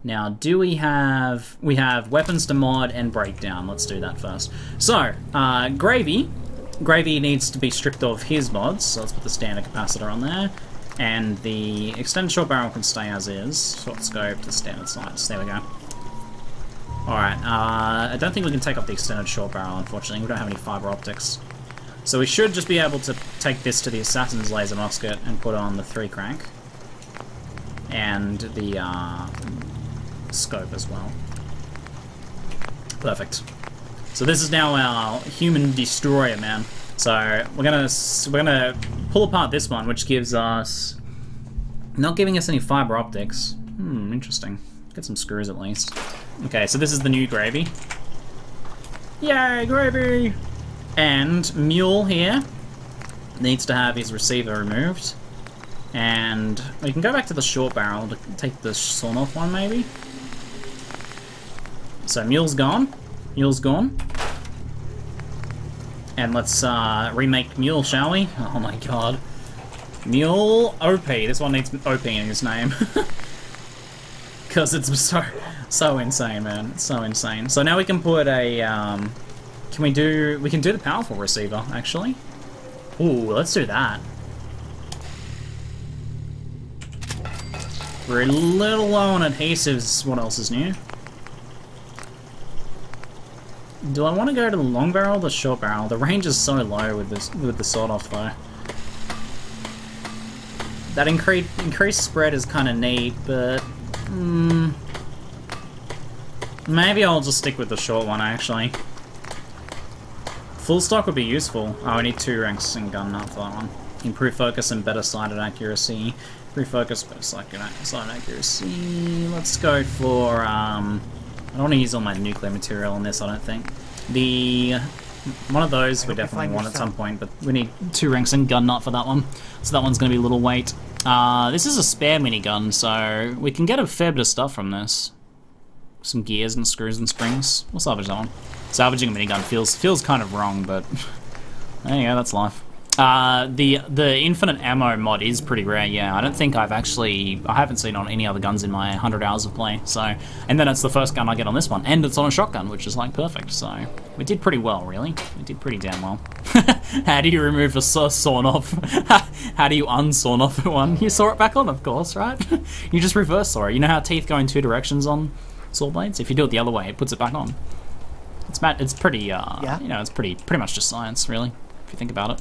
Now, do we have weapons to mod and breakdown? Let's do that first. So, Gravy needs to be stripped of his mods, so let's put the standard capacitor on there. And the extended short barrel can stay as is. Short scope to standard sights. There we go. Alright, I don't think we can take off the extended short barrel, unfortunately. We don't have any fiber optics. So we should just be able to take this to the Assassin's Laser Musket and put on the 3 crank. And the scope as well. Perfect. So this is now our human destroyer, man. So we're gonna pull apart this one, which gives us not giving us any fiber optics. Interesting. Get some screws at least. Okay, so this is the new Gravy. Yay, Gravy! And Mule here needs to have his receiver removed. And we can go back to the short barrel to take the sawn off one, maybe. So Mule's gone. Mule's gone. And let's remake Mule, shall we? Oh my god. Mule OP. This one needs OP in his name. Because it's so insane, man. It's so insane. So now we can put a... we can do the powerful receiver, actually. Ooh, let's do that. We're a little low on adhesives. What else is new? Do I want to go to the long barrel or the short barrel? The range is so low with this, with the sawed off though. That increased spread is kind of neat, but maybe I'll just stick with the short one actually. Full stock would be useful. Oh, I need 2 ranks in gun nut for that one. Improve focus and better sighted accuracy. Improve focus, better sighted accuracy. Let's go for I don't want to use all my nuclear material on this, I don't think. One of those we definitely want at some point, but we need 2 ranks in gun nut for that one. So that one's going to be a little weight. This is a spare minigun, so we can get a fair bit of stuff from this. Some gears and screws and springs. We'll salvage that one. Salvaging a minigun feels kind of wrong, but there you go, that's life. The infinite ammo mod is pretty rare, yeah. I don't think I haven't seen on any other guns in my 100 hours of play, so... And then it's the first gun I get on this one, and it's on a shotgun, which is, like, perfect, so... We did pretty well, really. We did pretty damn well. How do you remove a sawn off? How do you unsawn off one? You saw it back on, of course, right? You just reverse saw it. You know how teeth go in 2 directions on saw blades? If you do it the other way, it puts it back on. It's pretty, yeah? You know, it's pretty much just science, really, if you think about it.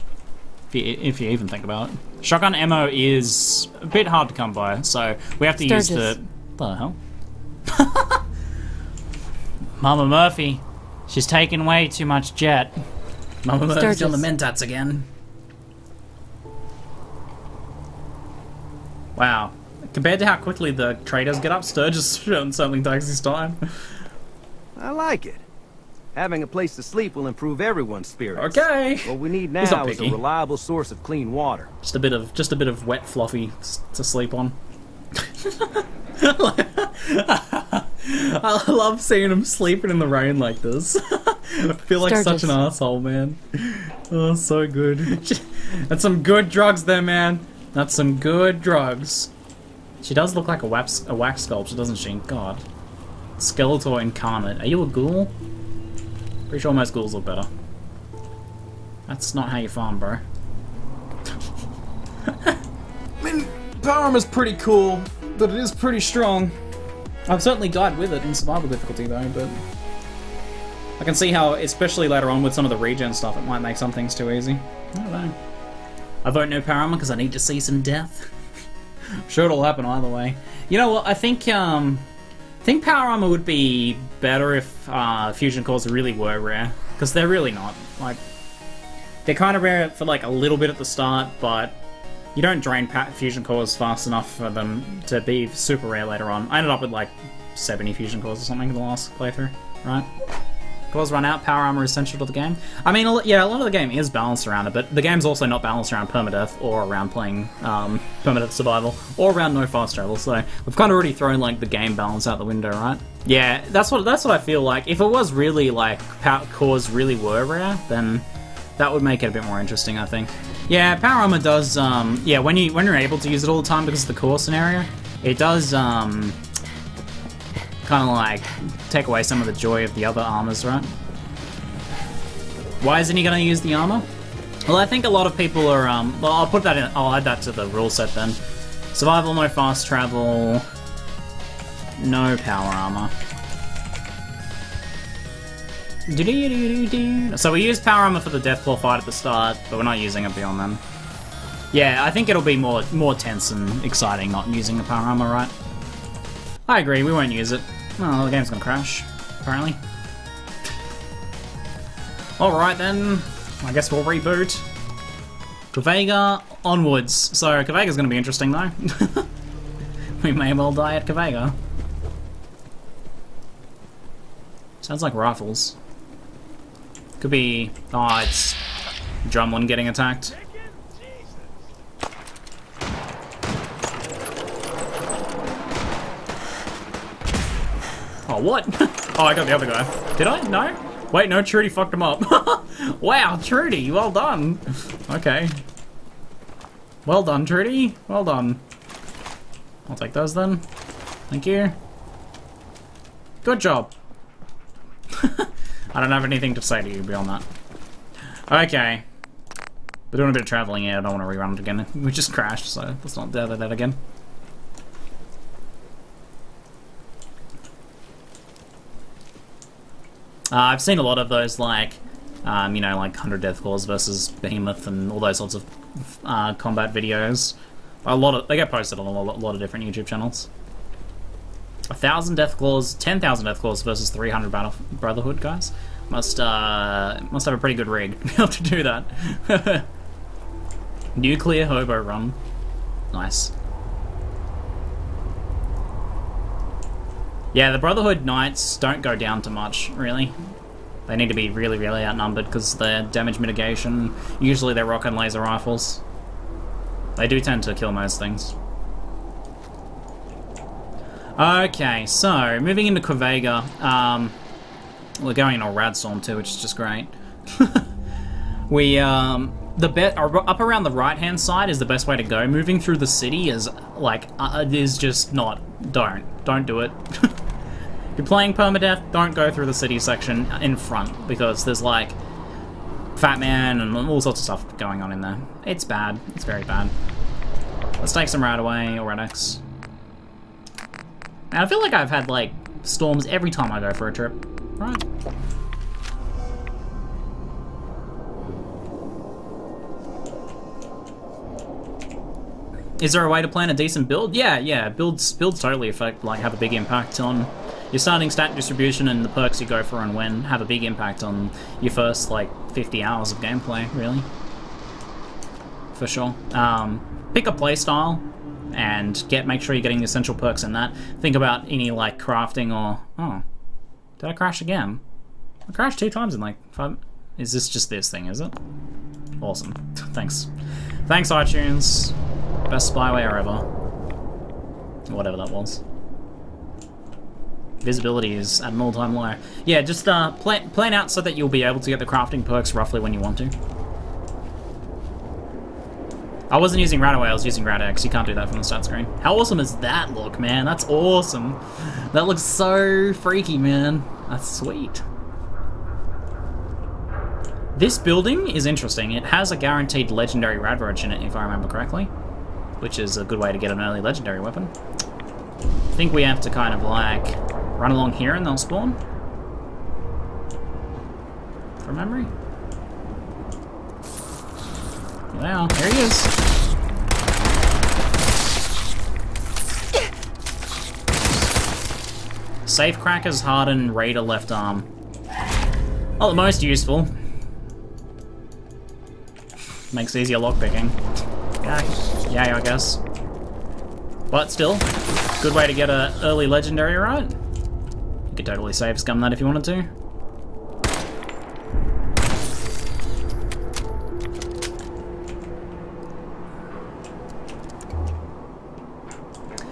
If you even think about it. Shotgun ammo is a bit hard to come by, so we have to use the hell? Mama Murphy. She's taking way too much jet. Mama Murphy's on the mentats again. Wow. Compared to how quickly the traders get up, Sturgis certainly takes his time. I like it. Having a place to sleep will improve everyone's spirits. Okay. What we need now is a reliable source of clean water. Just a bit of wet fluffy to sleep on. I love seeing him sleeping in the rain like this. I feel like such an asshole, man. Oh, so good. That's some good drugs there, man. That's some good drugs. She does look like a wax sculpture, doesn't she? God. Skeletor incarnate. Are you a ghoul? Pretty sure most ghouls look better. That's not how you farm, bro. I mean, power armor's pretty cool, but it is pretty strong. I've certainly died with it in survival difficulty though, but I can see how, especially later on with some of the regen stuff, it might make some things too easy. I don't know. I vote no power armor because I need to see some death. I'm sure it'll happen either way. You know what? I think power armor would be better if fusion cores really were rare, because they're really not. Like, they're kind of rare for like a little bit at the start, but you don't drain fusion cores fast enough for them to be super rare later on. I ended up with like 70 fusion cores or something in the last playthrough, right? Cores run out, power armor is essential to the game. I mean, yeah, a lot of the game is balanced around it, but the game's also not balanced around permadeath or around playing permadeath survival or around no fast travel. So we've kind of already thrown like the game balance out the window, right? Yeah, that's what I feel like. If it was really like cores really were rare, then that would make it a bit more interesting, I think. Yeah, power armor does. Yeah, when you're able to use it all the time because of the core scenario, it does. kind of like take away some of the joy of the other armors, right? Why isn't he going to use the armor? Well, I think a lot of people are, well, I'll put that in, I'll add that to the rule set then. Survival, no fast travel, no power armor. So we use power armor for the Deathclaw fight at the start, but we're not using it beyond then. Yeah, I think it'll be more tense and exciting not using the power armor, right? I agree, we won't use it. Oh, the game's gonna crash, apparently. Alright then, I guess we'll reboot. Corvega onwards. So Corvega's gonna be interesting though. We may well die at Corvega. Sounds like rifles. Could be... oh, it's Drumlin getting attacked. Oh, what? Oh, I got the other guy. Did I? No? Wait, no, Trudy fucked him up. Wow, Trudy, well done. Okay. Well done, Trudy. Well done. I'll take those then. Thank you. Good job. I don't have anything to say to you beyond that. Okay. We're doing a bit of traveling here. I don't want to rerun it again. We just crashed, so let's not do that again. I've seen a lot of those, like, you know, like 100 Deathclaws versus Behemoth and all those sorts of combat videos. A lot of they get posted on a lot of different YouTube channels. 1,000 Deathclaws, 10,000 Deathclaws versus 300 Brotherhood guys. Must have a pretty good rig to be able to do that. Nuclear hobo run, nice. Yeah, the Brotherhood Knights don't go down to much, really. They need to be really, really outnumbered because their damage mitigation, usually they're rocket and laser rifles. They do tend to kill most things. Okay, so, moving into Corvega, we're going into a Radstorm too, which is just great. We, up around the right-hand side is the best way to go. Moving through the city is, like, is just not, don't do it. If you're playing PermaDeath, don't go through the city section in front, because there's, like, Fat Man and all sorts of stuff going on in there. It's bad. It's very bad. Let's take some Radaway or Radex. And I feel like I've had, like, storms every time I go for a trip. Right. Is there a way to plan a decent build? Yeah, builds totally have a big impact on your starting stat distribution, and the perks you go for and when have a big impact on your first, like, 50 hours of gameplay, really. For sure. Pick a playstyle and make sure you're getting the essential perks in that. Think about any, like, crafting or... oh. Did I crash again? I crashed 2 times in, like, 5... Is this just this thing, is it? Awesome. Thanks. Thanks, iTunes. Best spyware ever. Whatever that was. Visibility is at an all-time low. Yeah, just plan out so that you'll be able to get the crafting perks roughly when you want to. I wasn't using Radaway, I was using Radex. You can't do that from the stat screen. How awesome does that look, man? That's awesome. That looks so freaky, man. That's sweet. This building is interesting. It has a guaranteed legendary Radroach in it, if I remember correctly, which is a good way to get an early legendary weapon. I think we have to kind of, like, run along here and they'll spawn. From memory. Here they are. There he is. Safecrackers, Harden, Raider left arm. Not the most useful. Makes easier lockpicking. Yeah, I guess. But still, good way to get an early legendary, right? You could totally save scum that if you wanted to.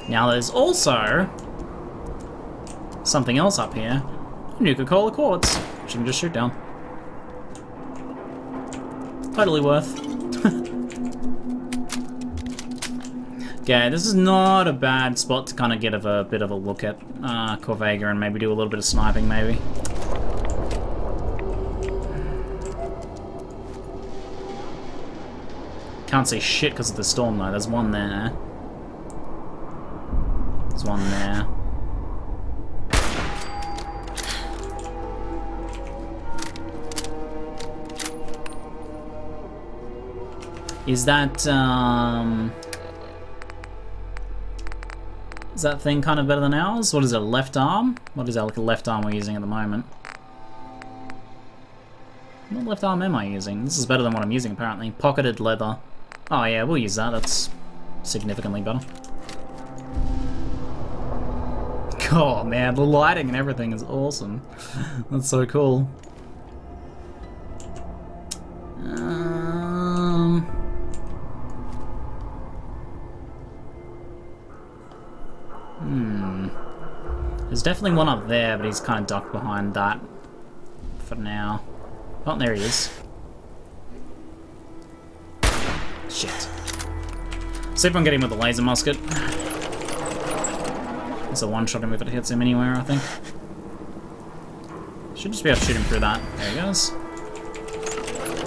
Now there's also something else up here. Nuka-Cola quartz, which you can just shoot down. Totally worth. Okay, this is not a bad spot to kind of get a bit of a look at Corvega and maybe do a little bit of sniping, maybe. Can't see shit because of the storm, though. There's one there. There's one there. Is that thing kind of better than ours? What is it, left arm? What is that, like a left arm we're using at the moment? What left arm am I using? This is better than what I'm using, apparently. Pocketed leather. Oh yeah, we'll use that. That's significantly better. Oh man, the lighting and everything is awesome. That's so cool. There's definitely one up there, but he's kind of ducked behind that for now. Oh, there he is. Shit. See if I can get him with a laser musket. It's a one-shot him if it hits him anywhere, I think. Should just be able to shoot him through that. There he goes.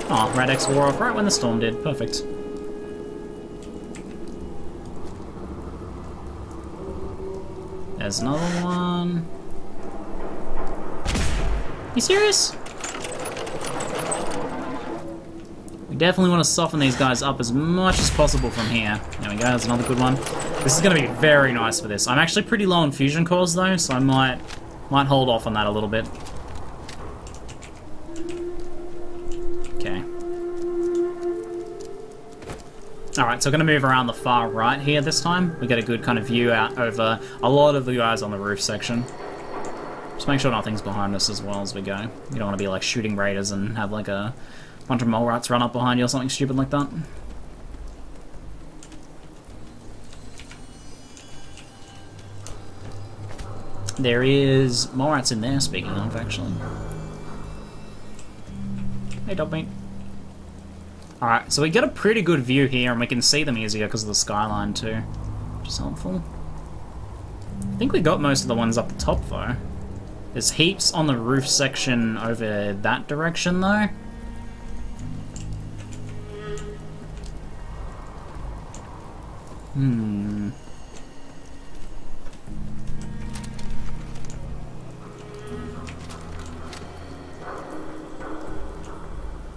Oh, Radix wore off right when the storm did. Perfect. There's another one. You serious? We definitely want to soften these guys up as much as possible from here. There we go, that's another good one. This is going to be very nice for this. I'm actually pretty low on fusion cores though, so I might hold off on that a little bit. Okay. Alright, so we're going to move around the far right here this time. We get a good kind of view out over a lot of the guys on the roof section. Just make sure nothing's behind us as well as we go. You don't want to be like shooting raiders and have like a bunch of mole rats run up behind you or something stupid like that. There is mole rats in there, speaking of, actually. Hey, dogmeat. Alright, so we get a pretty good view here, and we can see them easier because of the skyline too, which is helpful. I think we got most of the ones up the top though. There's heaps on the roof section over that direction though.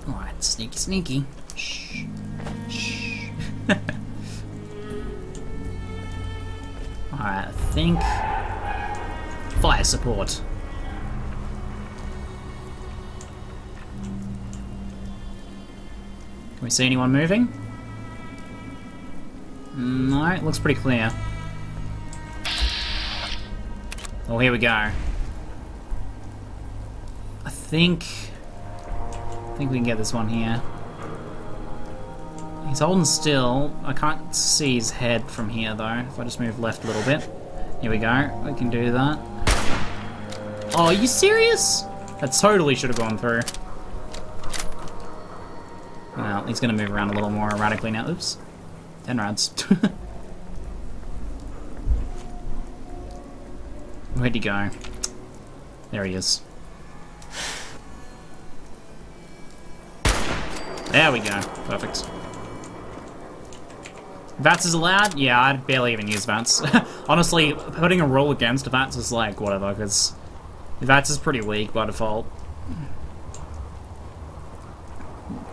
Alright, sneaky, sneaky. Shh. Shh. Alright, I think... fire support. Can we see anyone moving? No, it looks pretty clear. Oh, here we go. I think we can get this one here. He's holding still. I can't see his head from here though. If I just move left a little bit. Here we go. We can do that. Oh, are you serious? That totally should have gone through. Well, he's going to move around a little more erratically now. Oops. 10 rounds. Where'd he go? There he is. There we go. Perfect. VATS is allowed? Yeah, I'd barely even use VATS. Honestly, putting a roll against VATS is like, whatever, because VATS is pretty weak by default.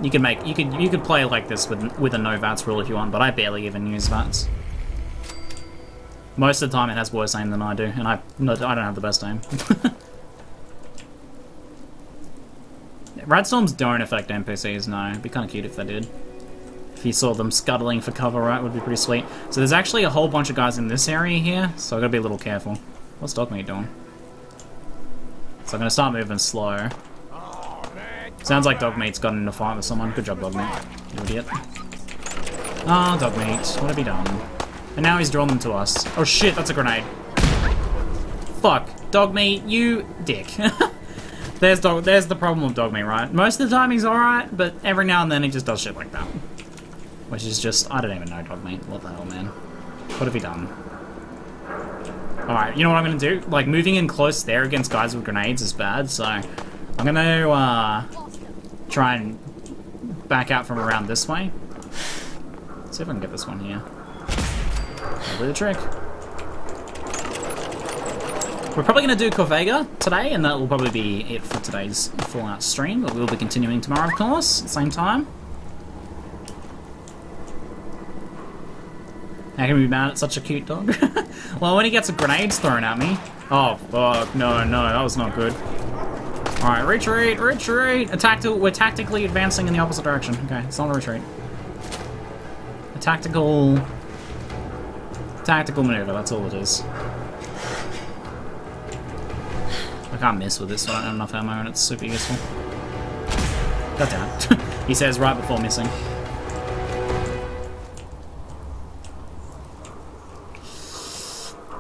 You could play like this with a no VATS rule if you want, but I barely even use VATS. Most of the time it has worse aim than I do, and I don't have the best aim. Radstorms don't affect NPCs, no. It'd be kind of cute if they did. If you saw them scuttling for cover, right, would be pretty sweet. So there's actually a whole bunch of guys in this area here, so I've got to be a little careful. What's Dogmeat doing? So I'm going to start moving slow. Sounds like Dogmeat's got into a fight with someone. Good job, Dogmeat. You idiot. Ah, oh, Dogmeat. What have you done? And now he's drawn them to us. Oh shit, that's a grenade. Fuck. Dogmeat, you dick. There's the problem with Dogmeat, right? Most of the time he's alright, but every now and then he just does shit like that. Which is just, I don't even know, Dogmeat. What the hell, man? What have he done? Alright, you know what I'm gonna do? Like, moving in close there against guys with grenades is bad, so I'm gonna try and back out from around this way. See if I can get this one here. That'll do the trick. We're probably going to do Corvega today, and that will probably be it for today's Fallout stream, but we'll be continuing tomorrow, of course, at the same time. How can we be mad at such a cute dog? Well, when he gets grenades thrown at me... Oh, fuck, no, that was not good. Alright, retreat, retreat! We're tactically advancing in the opposite direction. Okay, it's not a retreat. A tactical maneuver, that's all it is. I can't miss with this one, I don't have enough ammo and it's super useful. God damn it. He says right before missing.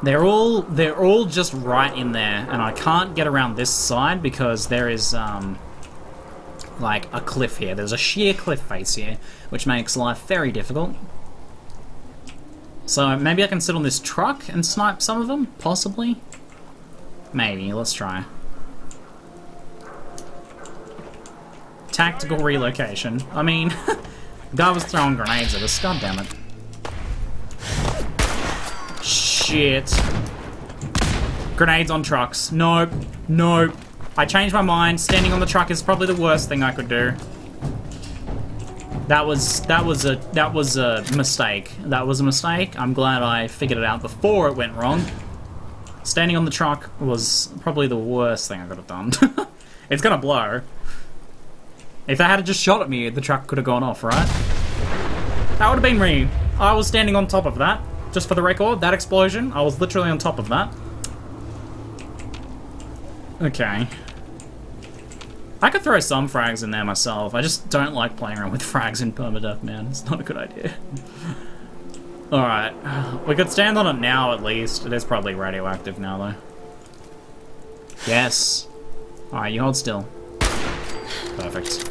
They're all just right in there, and I can't get around this side because there is like a cliff here. There's a sheer cliff face here, which makes life very difficult. So maybe I can sit on this truck and snipe some of them, possibly. Maybe, let's try. Tactical relocation. I mean, the guy was throwing grenades at us, god damn it. Shit. Grenades on trucks. Nope. Nope. I changed my mind. Standing on the truck is probably the worst thing I could do. That was a mistake. That was a mistake. I'm glad I figured it out before it went wrong. Standing on the truck was probably the worst thing I could have done. It's gonna blow. If they had just shot at me, the truck could have gone off, right? That would have been me. I was standing on top of that. Just for the record, that explosion, I was literally on top of that. Okay. I could throw some frags in there myself. I just don't like playing around with frags in PermaDeath, man. It's not a good idea. Alright. We could stand on it now, at least. It is probably radioactive now, though. Yes. Alright, you hold still. Perfect.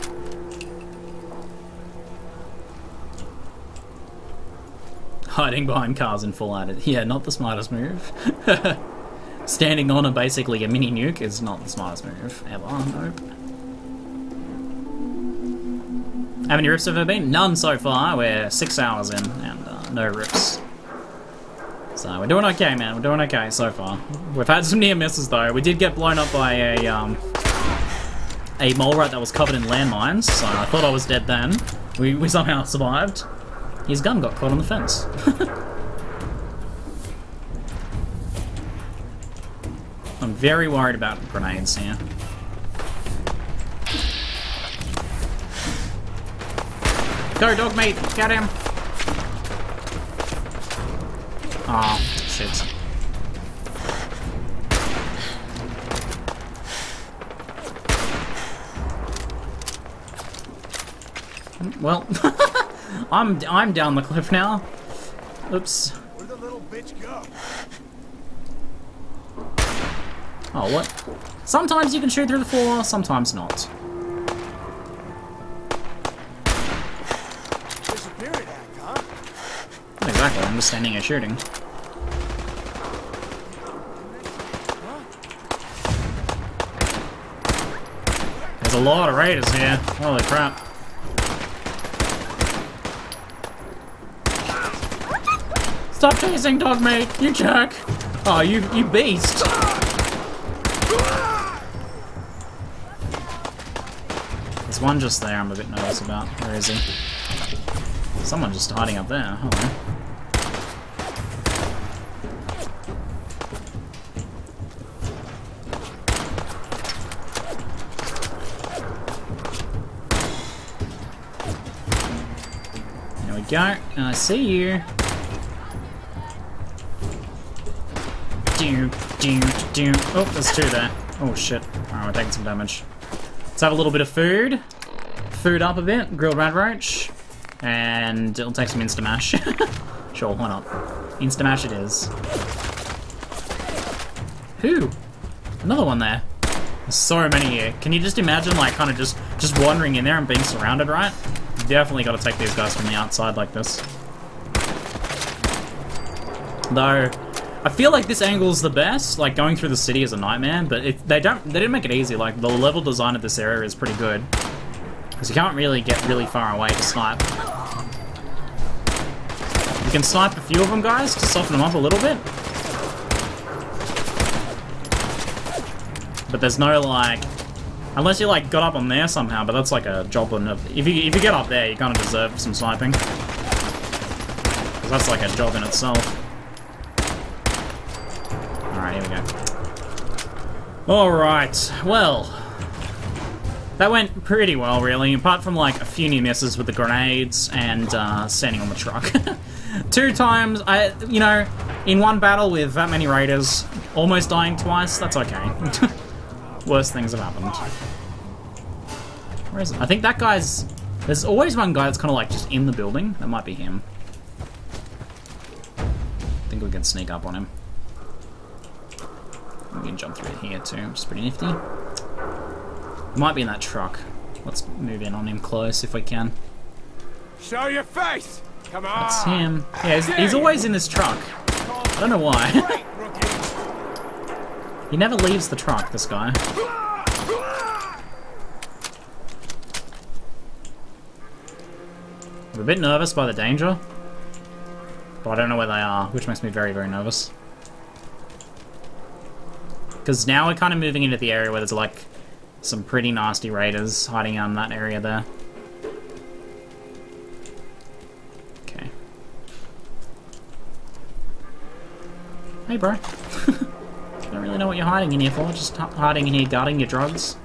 Hiding behind cars in Fallout. Yeah, not the smartest move. Standing on basically a mini nuke is not the smartest move ever. Nope. How many rips have there been? None so far. We're 6 hours in and no rips. So we're doing okay, man. We're doing okay so far. We've had some near misses though. We did get blown up by a mole rat that was covered in landmines, so I thought I was dead then. We somehow survived. His gun got caught on the fence. I'm very worried about grenades here. Go, dog meat! Get him! Oh, shit. Well, I'm down the cliff now. Oops. Where'd the little bitch go? Oh, what? Sometimes you can shoot through the floor, sometimes not. Disappearing act, huh? Not exactly, I'm just standing here shooting. There's a lot of raiders here. Holy crap. Stop chasing, dog mate, you jerk! Oh, you beast! There's one just there I'm a bit nervous about. Where is he? Someone just hiding up there. Hello. There we go. And I see you. Oh, there's two there. Oh shit. Alright, we're taking some damage. Let's have a little bit of food. Food up a bit. Grilled red roach. And it'll take some Instamash. Sure, why not? Instamash it is. Who? Another one there. There's so many here. Can you just imagine, like, kind of just wandering in there and being surrounded, right? You definitely gotta take these guys from the outside like this. Though, I feel like this angle's the best. Like, going through the city is a nightmare, but they didn't make it easy. Like, the level design of this area is pretty good. Because you can't really get really far away to snipe. You can snipe a few of them, guys, to soften them up a little bit. But there's no, like... Unless you, like, got up on there somehow, but that's like a job on... If you get up there, you kind of deserve some sniping. Because that's like a job in itself. Alright, here we go. Alright, well... That went pretty well, really, apart from, like, a few near misses with the grenades and, standing on the truck. 2 times, you know, in one battle with that many raiders, almost dying twice, that's okay. Worse things have happened. Where is it? I think that guy's... There's always one guy that's kind of like just in the building. That might be him. I think we can sneak up on him. We can jump through here too, which is pretty nifty. He might be in that truck. Let's move in on him close if we can. Show your face! Come on! That's him. Yeah, he's always in this truck. I don't know why. He never leaves the truck, this guy. I'm a bit nervous by the danger, but I don't know where they are, which makes me very, very nervous. Because now we're kind of moving into the area where there's like some pretty nasty raiders hiding out in that area there. Okay. Hey, bro. Don't really know what you're hiding in here for, just hiding in here guarding your drugs.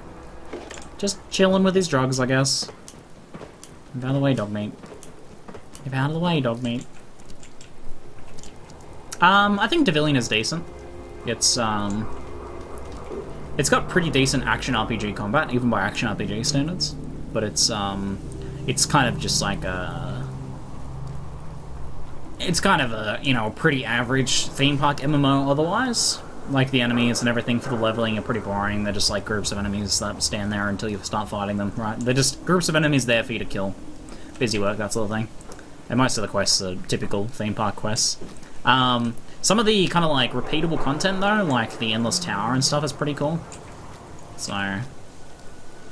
Just chilling with his drugs, I guess. Get out of the way, dog meat. Get out of the way, dog meat. I think Devilian is decent. It's got pretty decent action RPG combat, even by action RPG standards. But it's kind of just like a... It's kind of a, you know, pretty average theme park MMO otherwise. Like, the enemies and everything for the leveling are pretty boring. They're just like groups of enemies that stand there until you start fighting them, right? They're just groups of enemies there for you to kill. Busy work, that sort of thing. And most of the quests are typical theme park quests. Some of the kind of like repeatable content though, like the Endless Tower and stuff, is pretty cool. So,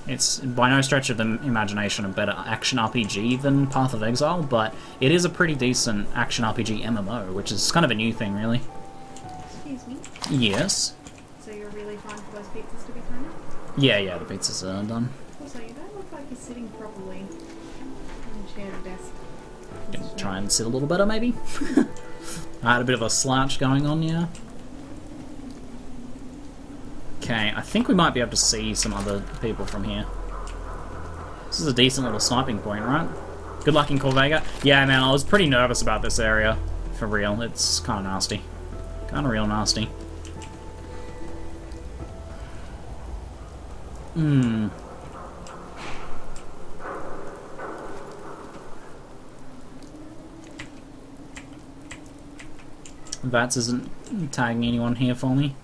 it's by no stretch of the imagination a better action RPG than Path of Exile, but it is a pretty decent action RPG MMO, which is kind of a new thing, really. Excuse me? Yes? So you're really fine for those pizzas to be thrown out? Yeah, the pizzas are done. Also, you don't look like you're sitting properly on a chair or desk. Gonna try and sit a little better, maybe? I had a bit of a slouch going on, yeah. Okay, I think we might be able to see some other people from here. This is a decent little sniping point, right? Good luck in Corvega. Yeah, man, I was pretty nervous about this area. For real, it's kind of nasty. Kind of real nasty. Vats isn't tagging anyone here for me.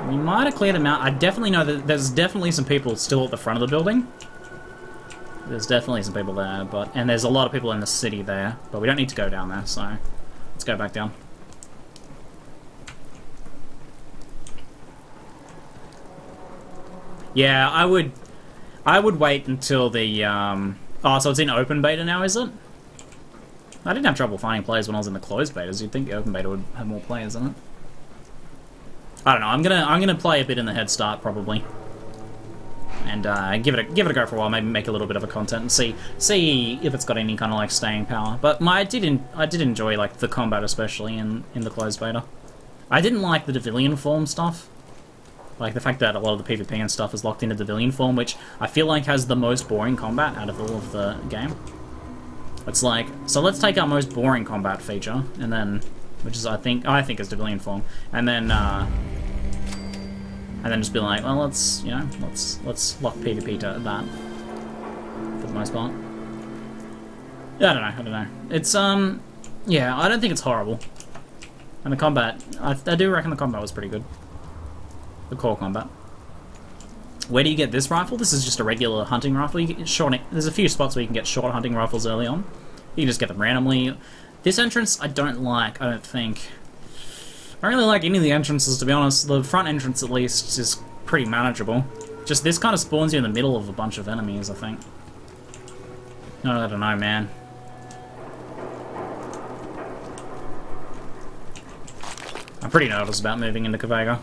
We might have cleared them out. I definitely know that there's definitely some people still at the front of the building. There's definitely some people there, and there's a lot of people in the city there, but we don't need to go down there, so let's go back down. Yeah, I would wait until the, oh, so it's in open beta now, is it? I didn't have trouble finding players when I was in the closed betas. You'd think the open beta would have more players in it. I don't know. I'm gonna play a bit in the head start probably, and give it a go for a while. Maybe make a little bit of a content and see if it's got any kind of like staying power. But I did enjoy like the combat, especially in the closed beta. I didn't like the Devilian form stuff, like the fact that a lot of the PvP and stuff is locked into Devilian form, which I feel like has the most boring combat out of all of the game. It's like, so let's take our most boring combat feature, and then, which is I think is Devilian form, and then just be like, well, let's lock PvP to that for the most part. Yeah, I don't know. It's yeah, I don't think it's horrible. And the combat, I do reckon the combat was pretty good. The core combat. Where do you get this rifle? This is just a regular hunting rifle. You get short. There's a few spots where you can get short hunting rifles early on. You can just get them randomly. This entrance I don't like, I don't think. I don't really like any of the entrances, to be honest. The front entrance, at least, is pretty manageable. Just this kind of spawns you in the middle of a bunch of enemies, I think. No, I don't know, man. I'm pretty nervous about moving into Corvega.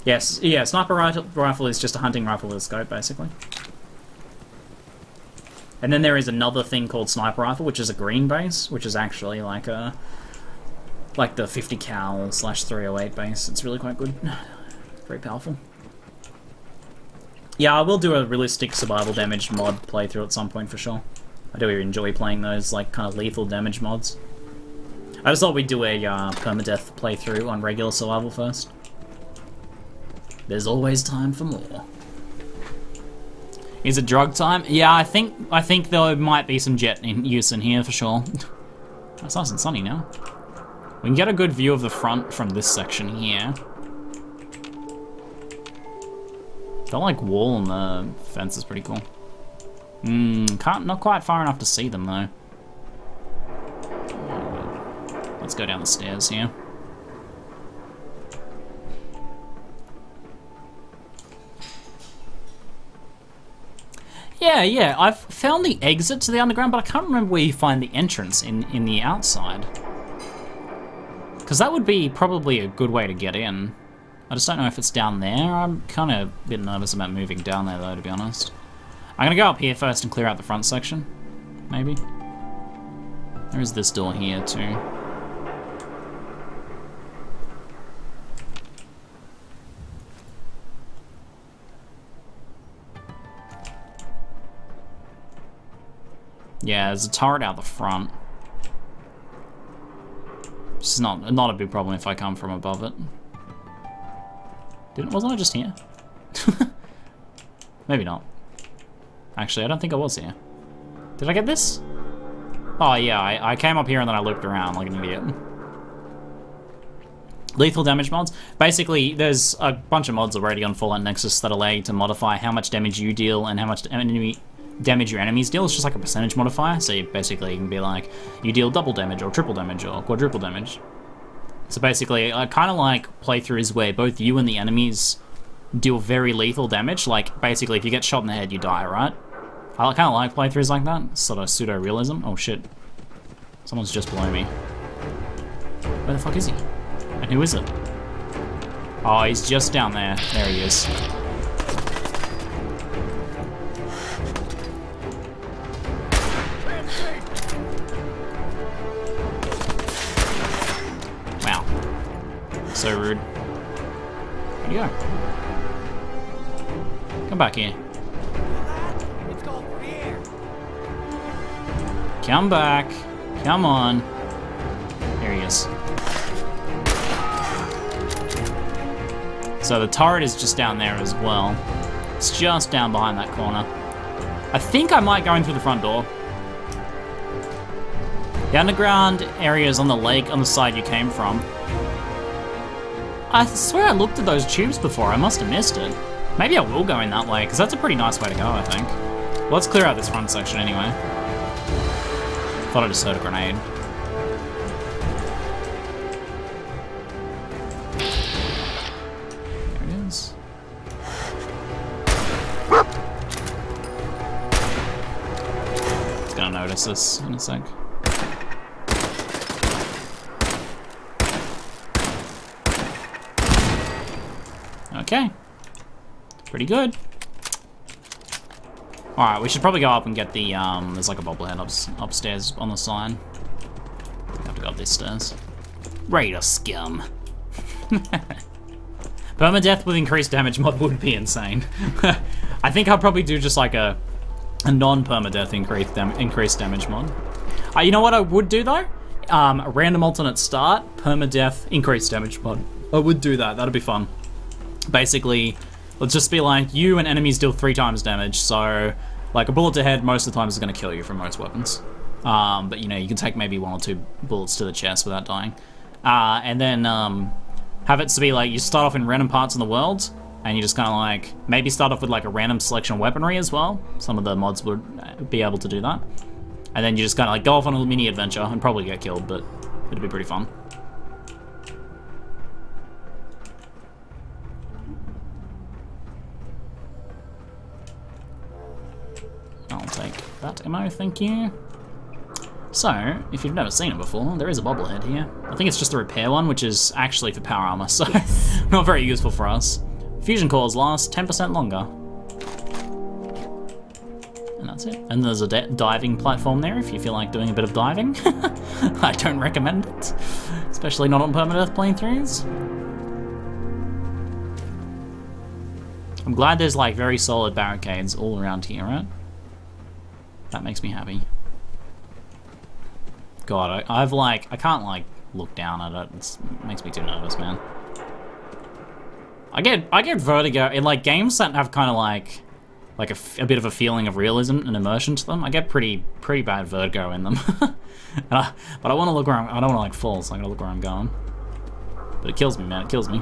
Yes, yeah, sniper rifle is just a hunting rifle with a scope, basically. And then there is another thing called sniper rifle, which is a green base, which is actually like a... like the 50 cal / 308 base. It's really quite good. Very powerful. Yeah, I will do a realistic survival damage mod playthrough at some point for sure. I do enjoy playing those like kind of lethal damage mods. I just thought we'd do a PermaDeath playthrough on regular survival first. There's always time for more. Is it drug time? Yeah, I think there might be some jet in use in here for sure. It's nice and sunny now. We can get a good view of the front from this section here. That like wall on the fence is pretty cool. Not quite far enough to see them though. Let's go down the stairs here. Yeah, I've found the exit to the underground, but I can't remember where you find the entrance in the outside. Because that would be probably a good way to get in. I just don't know if it's down there. I'm kind of a bit nervous about moving down there though, to be honest. I'm gonna go up here first and clear out the front section, maybe. There is this door here too. Yeah, there's a turret out the front. It's not a big problem if I come from above it. Wasn't I just here? Maybe not. Actually, I don't think I was here. Did I get this? Oh yeah, I came up here and then I looped around like an idiot. Lethal damage mods. Basically, there's a bunch of mods already on Fallout Nexus that allow you to modify how much damage you deal and how much damage your enemies deal. It's just like a percentage modifier. So you basically can be like, you deal double damage or triple damage or quadruple damage. So basically, I kind of like playthroughs where both you and the enemies deal very lethal damage. Like, basically, if you get shot in the head, you die, right? I kind of like playthroughs like that. Sort of pseudo-realism. Oh, shit. Someone's just below me. Where the fuck is he? And who is it? Oh, he's just down there. There he is. So rude. Where'd you go? Come back here. Come back. Come on. There he is. So the turret is just down there as well. It's just down behind that corner. I think I might go in through the front door. The underground area is on the lake on the side you came from. I swear I looked at those tubes before, I must have missed it. Maybe I will go in that way, because that's a pretty nice way to go, I think. Well, let's clear out this front section anyway. Thought I just heard a grenade. There it is. It's gonna notice this in a sec. Okay, pretty good. All right, we should probably go up and get the, there's like a bobblehead upstairs on the side. I have to go up these stairs. Raider scum. PermaDeath with increased damage mod would be insane. I think I'll probably do just like a non-PermaDeath increased damage mod. You know what I would do though? A random alternate start, PermaDeath increased damage mod. I would do that, that'd be fun. Basically, let's just be like, you and enemies deal 3 times damage, so like a bullet to head most of the time is going to kill you from most weapons. But you know, you can take maybe 1 or 2 bullets to the chest without dying. And then have it to be like, you start off in random parts in the world, and you just kind of like, maybe start off with like a random selection of weaponry as well. Some of the mods would be able to do that. And then you just kind of like go off on a mini adventure and probably get killed, but it'd be pretty fun. I'll take that ammo, thank you. So, if you've never seen it before, there is a bobblehead here. I think it's just the repair one, which is actually for power armor, so not very useful for us. Fusion cores last 10% longer. And that's it. And there's a diving platform there if you feel like doing a bit of diving. I don't recommend it, especially not on PermaDeath playthroughs. I'm glad there's like very solid barricades all around here, right? That makes me happy. God, I can't like look down at it. It makes me too nervous, man. I get vertigo in like games that have kind of like a bit of a feeling of realism and immersion to them. I get pretty bad vertigo in them. But I want to look where I don't want to like fall, so I gotta look where I'm going. But it kills me, man. It kills me.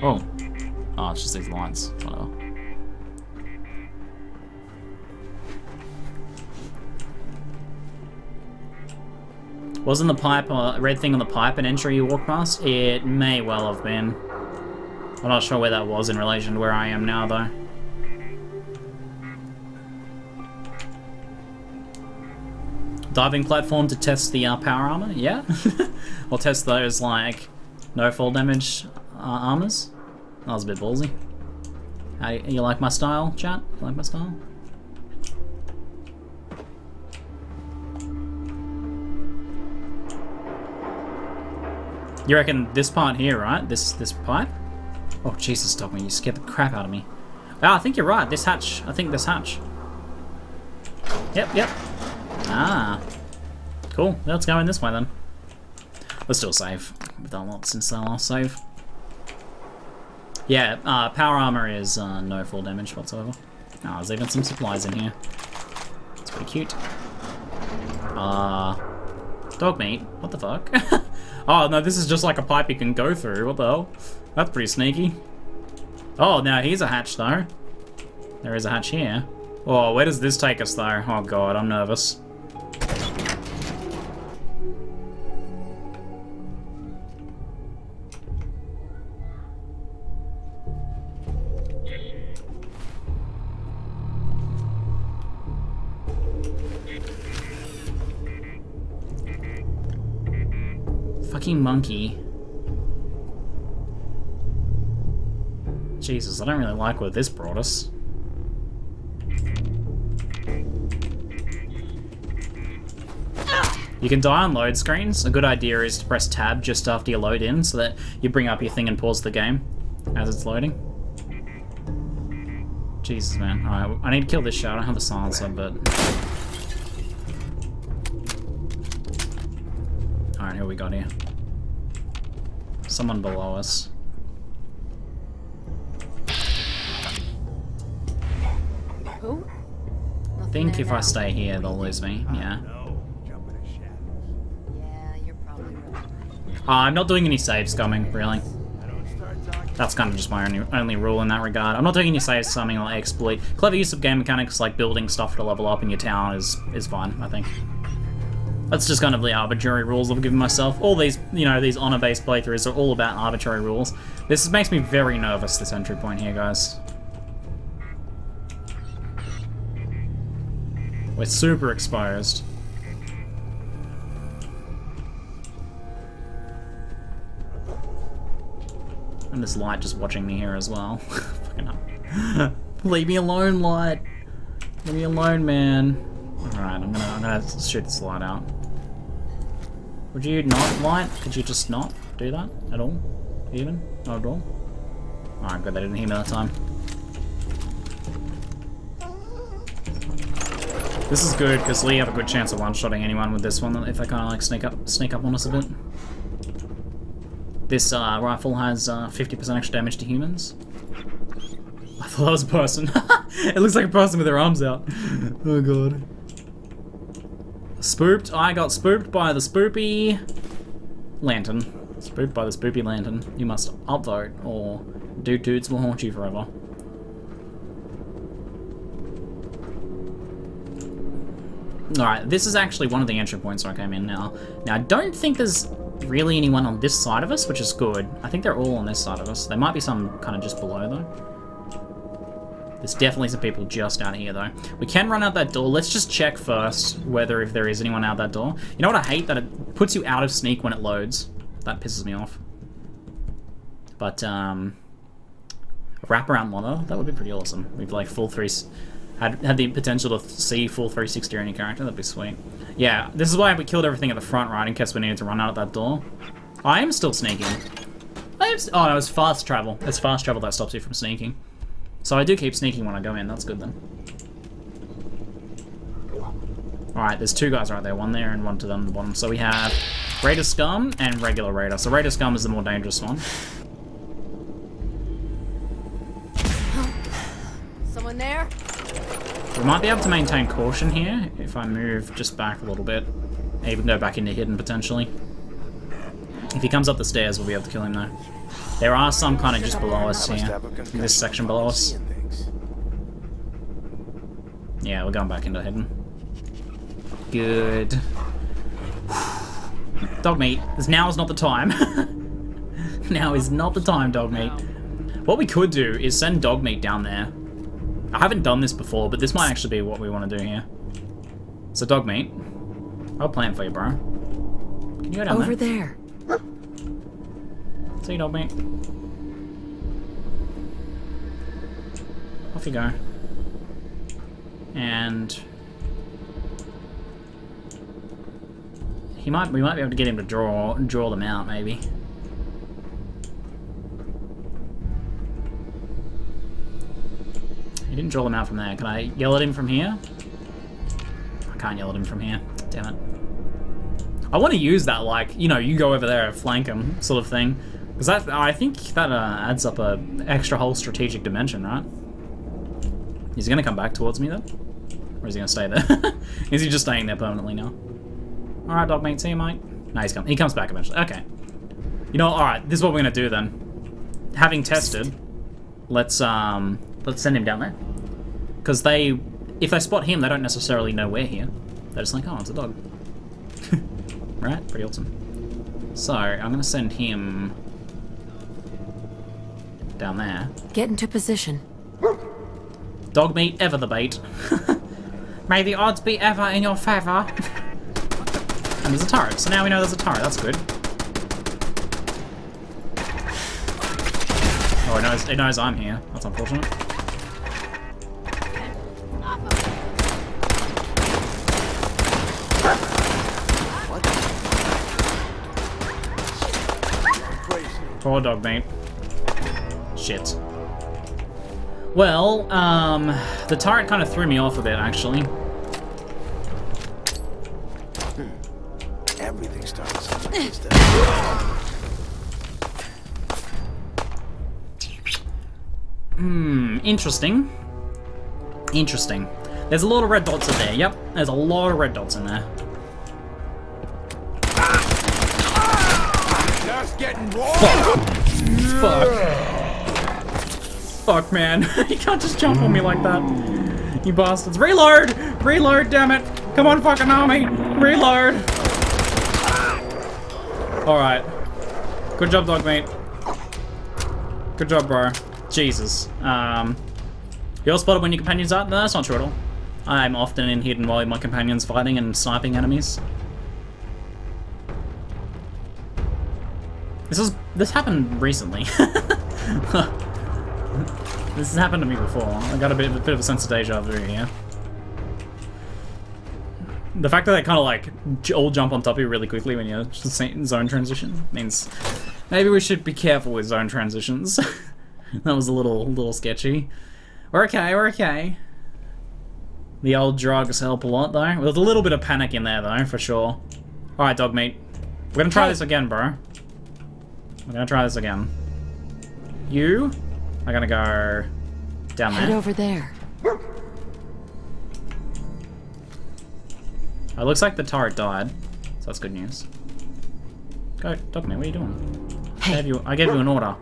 Oh, it's just these lights. Whatever. Wasn't the pipe a red thing on the pipe an entry you walked past? It may well have been. I'm not sure where that was in relation to where I am now, though. Diving platform to test the power armor? Yeah. Or test those, like, no fall damage armors. That was a bit ballsy. You like my style, chat? You like my style? You reckon this part here, right? This pipe? Oh, Jesus, stop me. You scared the crap out of me. Ah, I think you're right. This hatch. I think this hatch. Yep. Ah. Cool. Let's go in this way, then. Let's still save. We've done a lot since our last save. Yeah, power armor is no fall damage whatsoever. Oh, there's even some supplies in here. It's pretty cute. Dog meat? What the fuck? Oh, no, this is just like a pipe you can go through. What the hell? That's pretty sneaky. Oh, now here's a hatch, though. There is a hatch here. Oh, where does this take us, though? Oh, God, I'm nervous. Fucking monkey. Jesus, I don't really like where this brought us. You can die on load screens. A good idea is to press tab just after you load in so that you bring up your thing and pause the game as it's loading. Jesus, man. Alright, I need to kill this shot. I don't have a silencer, but... Alright, who we got here? Someone below us. Who? I think if I stay here, they'll lose me. Yeah. Yeah, you're probably right. I'm not doing any save scumming, really. That's kind of just my only rule in that regard. I'm not doing any save scumming or exploit. Clever use of game mechanics like building stuff to level up in your town is fine, I think. That's just kind of the arbitrary rules I've given myself. All these, you know, these honor-based playthroughs are all about arbitrary rules. This makes me very nervous, this entry point here, guys. We're super exposed. And this light just watching me here as well. Fucking up. Leave me alone, light. Leave me alone, man. Alright, I'm gonna shoot this light out. Would you not, light? Could you just not do that at all? Even? Not at all? Alright, good, they didn't hear me that time. This is good, because we have a good chance of one-shotting anyone with this one if they kind of like sneak up on us a bit. This rifle has 50% extra damage to humans. I thought that was a person. It looks like a person with their arms out. Oh god. Spooked. I got spooked by the spoopy lantern. Spooked by the spoopy lantern. You must upvote or dudes will haunt you forever. Alright, this is actually one of the entry points where I came in now. Now, I don't think there's really anyone on this side of us, which is good. I think they're all on this side of us. There might be some kind of just below, though. There's definitely some people just down here, though. We can run out that door. Let's just check first whether if there is anyone out that door. You know what I hate? That it puts you out of sneak when it loads. That pisses me off. But, a wraparound monitor? That would be pretty awesome. We've, like, full 3... Had the potential to see full 360 or any character, that'd be sweet. Yeah, this is why we killed everything at the front, right, in case we needed to run out of that door. I am still sneaking. Oh, no, it's fast travel. It's fast travel that stops you from sneaking. So I do keep sneaking when I go in, that's good then. Alright, there's 2 guys right there, one there and one to them the bottom. So we have Raider Scum and regular Raider. So Raider Scum is the more dangerous one. Someone there? We might be able to maintain caution here if I move just back a little bit. Even go back into hidden, potentially. If he comes up the stairs, we'll be able to kill him, though. There are some kind of just below us here. In this section below us. Yeah, we're going back into hidden. Good. Dog meat. Now is not the time. Now is not the time, dog meat. What we could do is send dog meat down there. I haven't done this before, but this might actually be what we want to do here. So, dog meat. I'll plant for you, bro. Can you go down over there? See you, dog meat. Off you go. And we might be able to get him to draw them out, maybe. He didn't draw them out from there. Can I yell at him from here? I can't yell at him from here. Damn it. I want to use that, like, you know, you go over there and flank him sort of thing. Because I think that adds up a extra whole strategic dimension, right? He's going to come back towards me, though? Or is he going to stay there? Is he just staying there permanently now? Alright, dog mate, see you, mate. No, he comes back eventually. Okay. You know, alright, this is what we're going to do, then. Having tested, let's send him down there. Because if they spot him, they don't necessarily know we're here. They're just like, oh, it's a dog. Right? Pretty awesome. So, I'm going to send him down there. Get into position. Dog meat, ever the bait. May the odds be ever in your favor. And there's a turret, so now we know there's a turret, that's good. Oh, it knows I'm here. That's unfortunate. Poor dog mate. Shit. Well, the turret kind of threw me off a bit, actually. Everything starts Interesting. Interesting. There's a lot of red dots in there, yep. There's a lot of red dots in there. Just getting warm. Fuck, man. You can't just jump on me like that. You bastards. Reload! Reload, damn it! Come on, fucking army! Reload! Alright. Good job, dog mate. Good job, bro. Jesus. You're spotted when your companions aren't? No, that's not true at all. I'm often in hidden while my companions fighting and sniping enemies. This happened recently. This has happened to me before. I got a bit of a sense of deja vu here. The fact that they kind of like all jump on top of you really quickly when you're just in zone transition means maybe we should be careful with zone transitions. That was a little sketchy. We're okay, we're okay. The old drugs help a lot though. There's a little bit of panic in there though, for sure. Alright, dog meat. We're gonna try this again, bro. We're gonna try this again. You are gonna go down there. Head over there. It looks like the turret died, so that's good news. Go, dog meat, what are you doing? Hey. I gave you an order.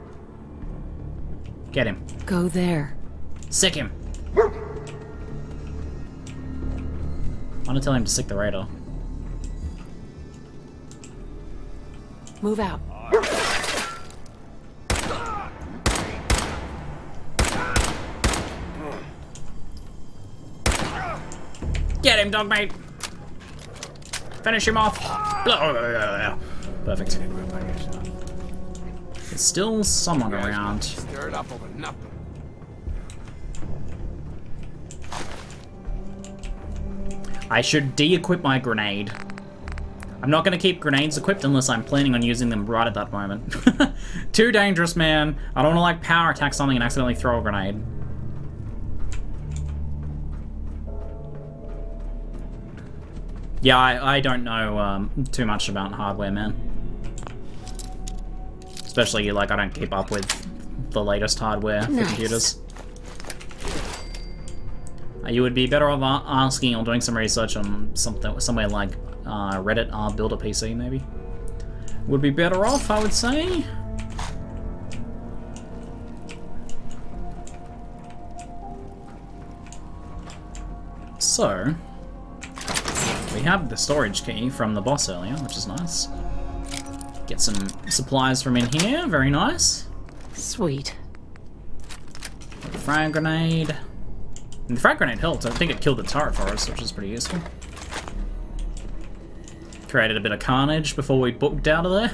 Get him. Go there. Sick him. I'm gonna tell him to sick the radar. Move out. Get him, dog mate! Finish him off! Perfect. There's still someone around. Stirred up over nothing. I should de-equip my grenade. I'm not going to keep grenades equipped unless I'm planning on using them right at that moment. Too dangerous, man. I don't want to like power attack something and accidentally throw a grenade. Yeah, I don't know too much about hardware, man. Especially, like, I don't keep up with the latest hardware for computers. You would be better off asking or doing some research on somewhere like Reddit Build a PC, maybe. Would be better off, I would say. So, we have the storage key from the boss earlier, which is nice. Get some supplies from in here, very nice. Sweet. Frag grenade. And the frag grenade helped. I think it killed the turret for us, which is pretty useful. Created a bit of carnage before we booked out of there,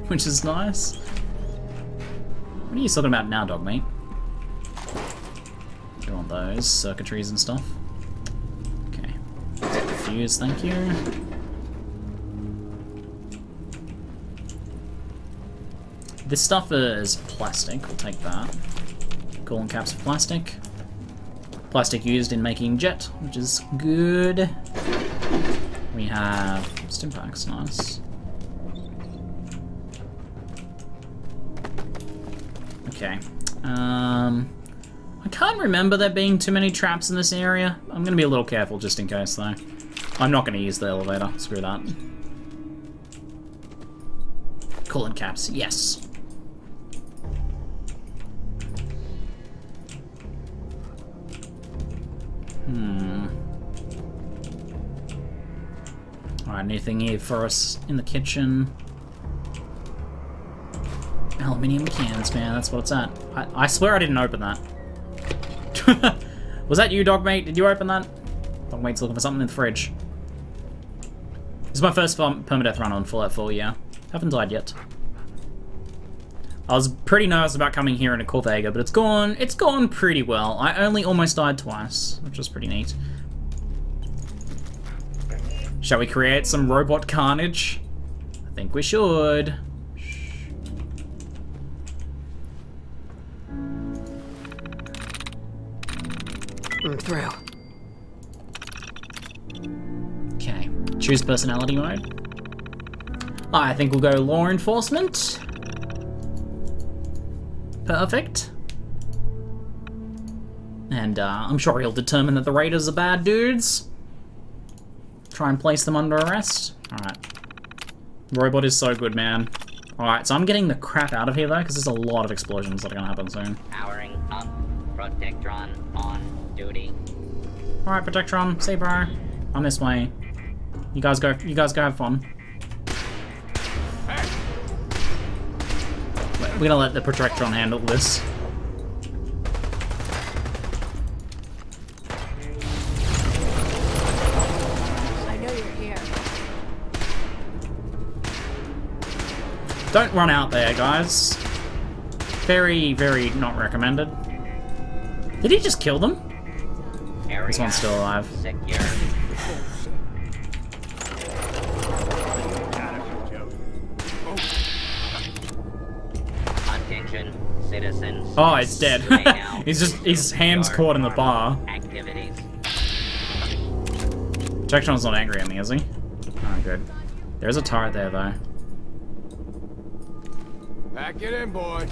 which is nice. What are you talking about now, dog mate? You want those circuitries and stuff? Okay. Fuse, thank you. This stuff is plastic, we'll take that. Coolant caps of plastic. Plastic used in making jet, which is good. We have stim packs, nice. Okay. I can't remember there being too many traps in this area. I'm gonna be a little careful just in case though. I'm not gonna use the elevator, screw that. Coolant caps, yes. Alright, anything here for us in the kitchen? Aluminium cans, man, that's what it's at. I swear I didn't open that. Was that you, Dogmate? Did you open that? Dogmate's looking for something in the fridge. This is my first permadeath run on Fallout 4, yeah. Haven't died yet. I was pretty nervous about coming here in a Corvega, but it's gone pretty well. I only almost died twice, which was pretty neat. Shall we create some robot carnage? I think we should. Through. Okay, choose personality mode. I think we'll go law enforcement. Perfect. And I'm sure he'll determine that the raiders are bad dudes. Try and place them under arrest. Alright. Robot is so good, man. Alright, so I'm getting the crap out of here though, because there's a lot of explosions that are gonna happen soon. Powering up. Protectron on duty. Alright, Protectron, see bro. I'm this way. You guys go have fun. We're gonna let the Protectron handle this. I know you're here. Don't run out there, guys. Very, very not recommended. Did he just kill them? This one's still alive. Secure. Attention, citizens. Oh, it's dead. His hand's caught in the bar. Activities. Protectron's not angry at me, is he? Oh, good. There's a turret there, though. Pack it in, boys.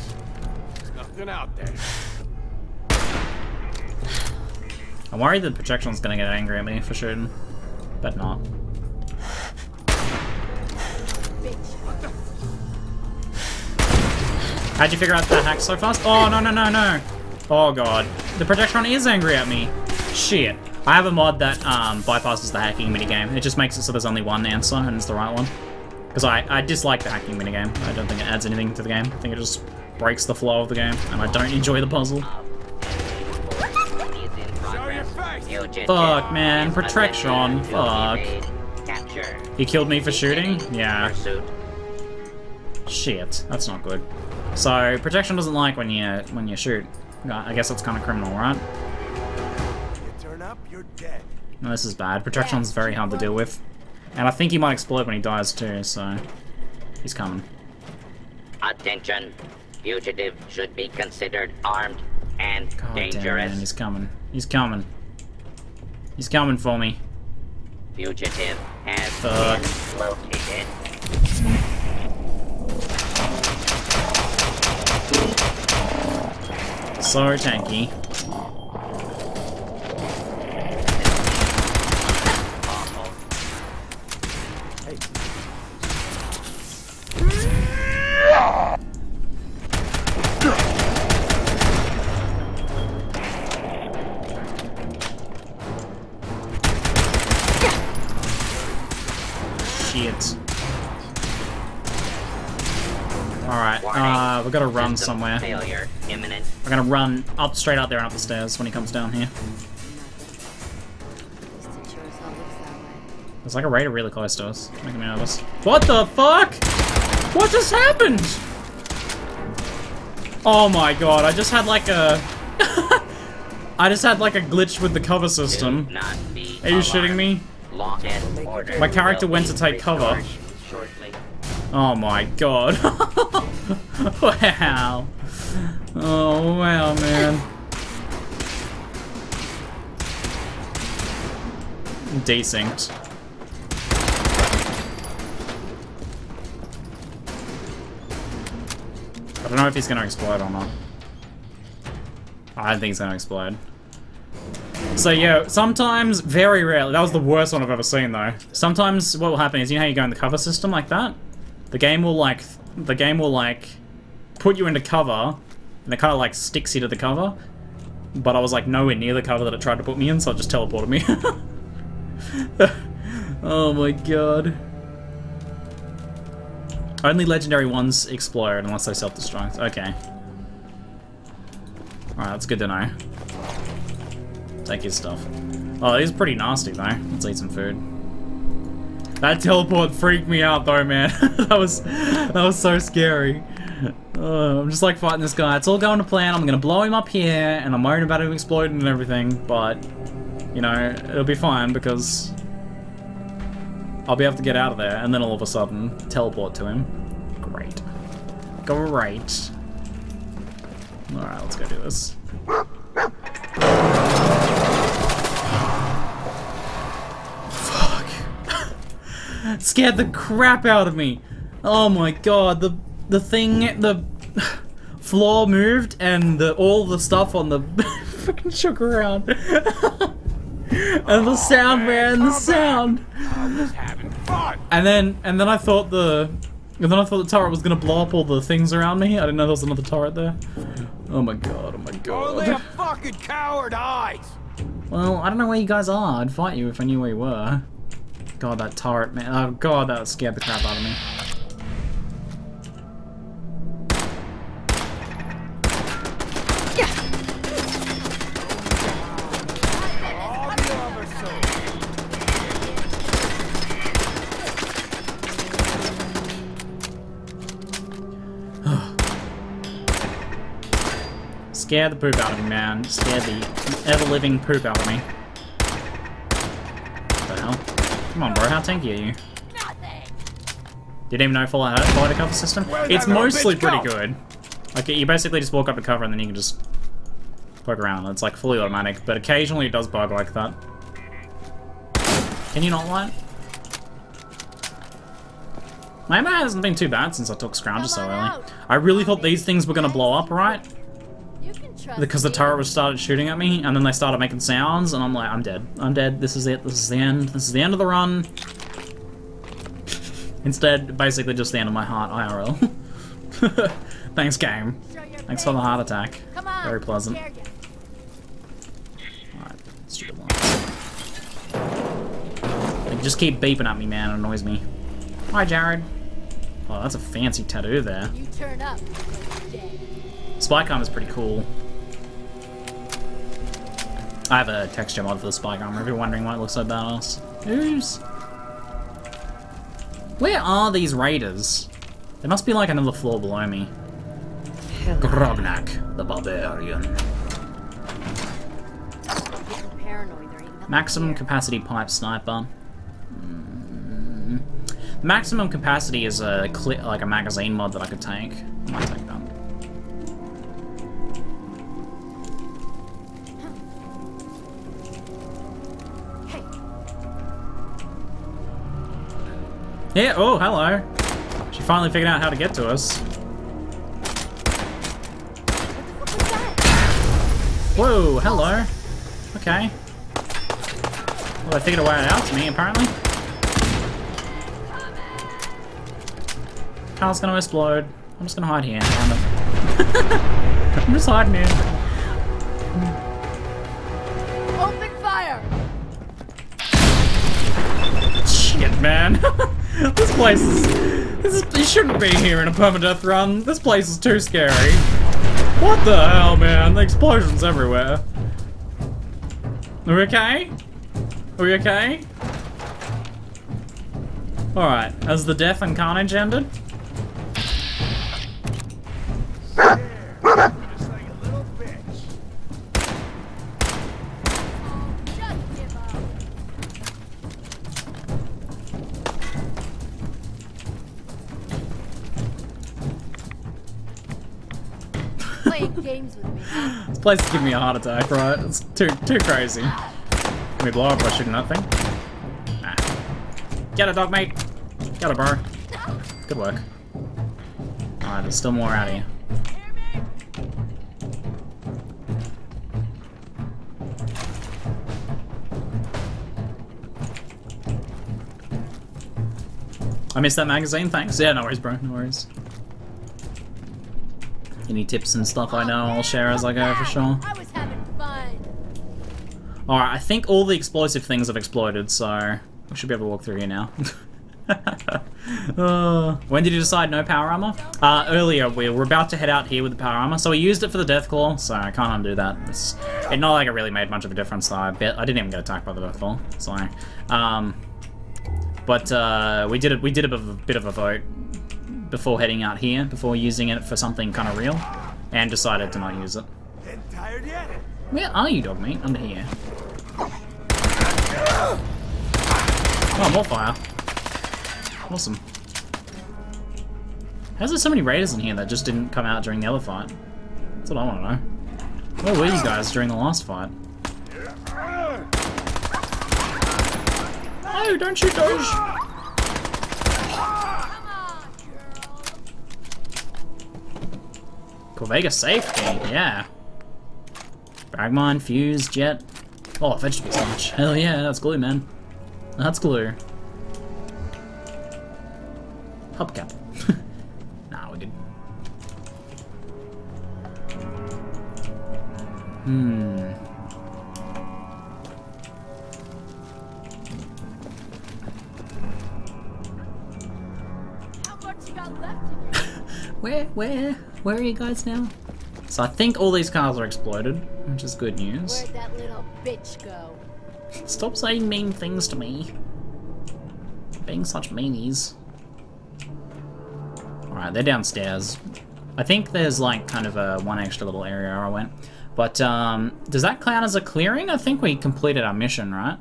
There's nothing out there. I'm worried that Protectron's gonna get angry at me for shooting. But not. How'd you figure out the hack so fast? Oh, no, no, no, no. Oh, God. The Protectron is angry at me. Shit. I have a mod that bypasses the hacking minigame. It just makes it so there's only one answer, and it's the right one. Because I dislike the hacking minigame. I don't think it adds anything to the game. I think it just breaks the flow of the game, and I don't enjoy the puzzle. Fuck, man. Protection. Fuck. He killed me for shooting? Yeah. Shit. That's not good. So, protection doesn't like when you shoot. I guess that's kind of criminal, right? No, this is bad. Protection's very hard to deal with. And I think he might explode when he dies too, so... He's coming. Attention. Fugitive should be considered armed and God dangerous. damn, man, he's coming. He's coming. He's coming for me. Fugitive has been located. So tanky. Shit. Alright, we've got to run somewhere. Failure imminent. We're gonna run up straight out there and up the stairs when he comes down here. There's like a raider really close to us, making me nervous. What the fuck? What just happened? Oh my god, I just had like a... I just had like a glitch with the cover system. Are you shitting me? My character went to take cover. Oh my god. Wow. Oh wow, man. Desynced. I don't know if he's gonna explode or not. I don't think he's gonna explode. So yeah, sometimes, very rarely, that was the worst one I've ever seen though. Sometimes what will happen is, you know how you go in the cover system like that? The game will like put you into cover, and it kind of like sticks you to the cover. But I was like nowhere near the cover that it tried to put me in, so it just teleported me. Oh my god. Only legendary ones explode unless they self-destruct. Okay. Alright, that's good to know. Take his stuff. Oh, he's pretty nasty though. Let's eat some food. That teleport freaked me out though, man. that was so scary. I'm just like fighting this guy. It's all going to plan. I'm gonna blow him up here, and I'm worried about him exploding and everything, but you know, it'll be fine because I'll be able to get out of there, and then all of a sudden, teleport to him. Great. Great. Alright, let's go do this. Fuck. Scared the crap out of me. Oh my god, the thing, the floor moved, and all the stuff on the fucking shook around. And the sound, man, the sound. And then I thought the turret was gonna blow up all the things around me. I didn't know there was another turret there. Oh my god, oh my god. Only a fucking coward hides. Well, I don't know where you guys are. I'd fight you if I knew where you were. God, that turret, man. Oh god, that scared the crap out of me. Scared the poop out of me, man. Scared the ever-living poop out of me. What the hell? Come on, bro. How tanky are you? Didn't even know Fallout had a cover system? It's mostly pretty good. Like, you basically just walk up to cover and then you can just poke around. It's like fully automatic, but occasionally it does bug like that. Can you not light? My ammo hasn't been too bad since I took Scrounger so early. I really thought these things were gonna blow up, right? Because the turret was started shooting at me, and then they started making sounds, and I'm like, I'm dead. I'm dead. This is it. This is the end. This is the end of the run. Instead, basically just the end of my heart, IRL. Thanks, game. Thanks for the heart attack. Very pleasant. Alright, stupid line. just keep beeping at me, man. It annoys me. Hi, Jared. Oh, that's a fancy tattoo there. You turn up. Spike armor is pretty cool. I have a texture mod for the spike armor if you're wondering why it looks so badass. Who's... Where are these raiders? There must be like another floor below me. Grognak, the barbarian. Maximum capacity pipe sniper. Maximum capacity is a like a magazine mod that I could take. I might take that. Yeah, oh, hello. She finally figured out how to get to us. Whoa, hello. Okay. Well, they figured a way out to me, apparently. Car's gonna explode. I'm just gonna hide here. I'm just hiding here. Open fire! Shit, man. This place is... you shouldn't be here in a permadeath run. This place is too scary. What the hell, man? The explosions everywhere. Are we okay? Are we okay? Alright, has the death and carnage ended? Games with me. This place is giving me a heart attack, right? It's too crazy. Can we blow up by shooting that thing? Nah. Get it, dog mate. Get it, bro. Good work. Alright, there's still more out here. I missed that magazine, thanks. Yeah, no worries, bro, no worries. Any tips and stuff I know I'll share as I go for sure. I was having fun. Alright, I think all the explosive things have exploded, so we should be able to walk through here now. When did you decide no power armor? Earlier, we were about to head out here with the power armor, so we used it for the death claw, so I can't undo that. It's not like it really made much of a difference though. I didn't even get attacked by the death claw, so we did a bit of a vote before heading out here, before using it for something kind of real, and decided to not use it. Tired yet? Where are you, dog meat? Under here. Oh, more fire. Awesome. How's there so many raiders in here that just didn't come out during the other fight? That's what I want to know. Where were you guys during the last fight? Oh, don't shoot those! Corvega safety, yeah. Fragmine, fuse, jet. Oh, vegetable starch. Hell yeah, that's glue, man. That's glue. Hubcap. Nah, we're good. How much you got left in your... Where are you guys now? So I think all these cars are exploded, which is good news. Where'd that little bitch go? Stop saying mean things to me. Being such meanies. Alright, they're downstairs. I think there's like kind of a one extra little area I went. But does that count as a clearing? I think we completed our mission, right?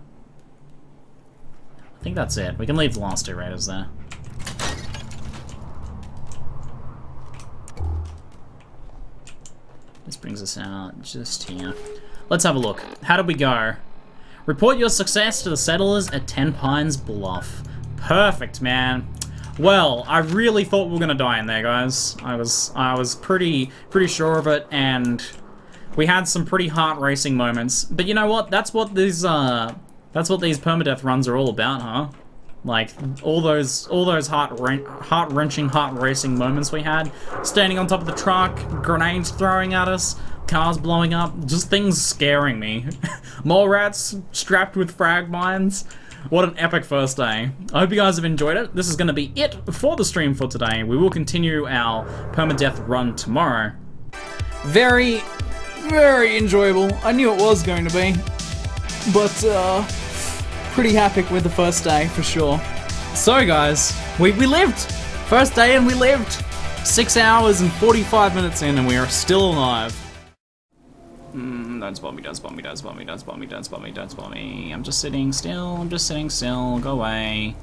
I think that's it. We can leave the last two raiders there. This brings us out just here. Let's have a look. How did we go? Report your success to the settlers at 10 Pines Bluff. Perfect, man. Well, I really thought we were gonna die in there, guys. I was pretty sure of it, and we had some pretty heart-racing moments. But you know what? That's what these permadeath runs are all about, huh? Like all those heart-wrenching, heart-racing moments we had. Standing on top of the truck, grenades throwing at us, cars blowing up, just things scaring me. Mole rats strapped with frag mines. What an epic first day. I hope you guys have enjoyed it. This is going to be it for the stream for today. We will continue our PermaDeath run tomorrow. Very, very enjoyable. I knew it was going to be. But, pretty happy with the first day, for sure. So, guys, we lived! First day and we lived! 6 hours and 45 minutes in and we are still alive. Don't spot me, don't spot me, don't spot me, don't spot me, don't spot me, don't spot me. I'm just sitting still, I'm just sitting still. Go away.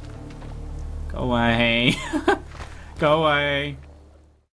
Go away. Go away.